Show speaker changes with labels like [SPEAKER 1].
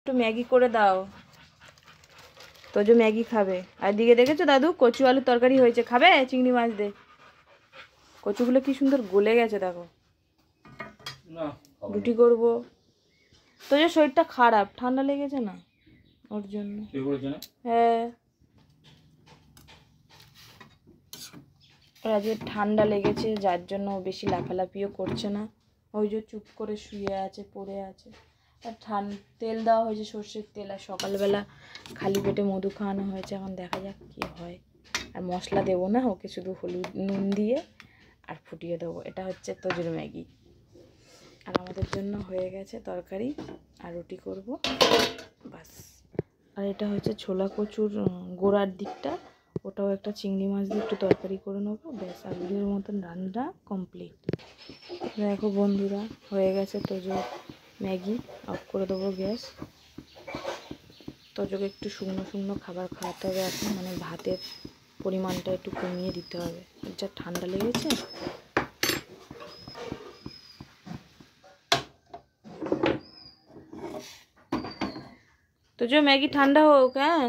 [SPEAKER 1] একটু ম্যাগি করে দাও। তোজো ম্যাগি খাবে। আর দিকে দেখেছো দাদু কচু আলুর তরকারি হয়েছে, খাবে চিংড়ি মাছ দিয়ে? কচুগুলো কি সুন্দর গলে গেছে দেখো। রুটি করবো। তোজো শরীরটা খারাপ, ঠান্ডা লেগেছে না ওর জন্য। হ্যাঁ ওর আজকে ঠান্ডা লেগেছে, যার জন্য বেশি লাফালাফিও করছে না। ওই যে চুপ করে শুয়ে আছে, পড়ে আছে। আর তেল দেওয়া হয়েছে সর্ষের তেল, আর সকালবেলা খালি পেটে মধু খাওয়ানো হয়েছে। এখন দেখা যাক কী হয়। আর মশলা দেবো না, ওকে শুধু হলুদ নুন দিয়ে আর ফুটিয়ে দেবো। এটা হচ্ছে তোজোর ম্যাগি। আর আমাদের জন্য হয়ে গেছে তরকারি আর রুটি করব, বাস। আর এটা হচ্ছে ছোলা কচুর গোড়ার দিকটা, ওটাও একটা চিংড়ি মাছ দিয়ে একটু তরকারি করে নেবো, ব্যাস। আলুর মতন রান্না কমপ্লিট। দেখো বন্ধুরা, হয়ে গেছে তোজোর ম্যাগি। অফ করে দেবো গ্যাস। তোজোকে একটু শুকনো শুকনো খাবার খাওয়াতে হবে এখন, মানে ভাতের পরিমাণটা একটু কমিয়ে দিতে হবে, যা ঠান্ডা লেগেছে। তোজো ম্যাগি ঠান্ডা হোক, হ্যাঁ।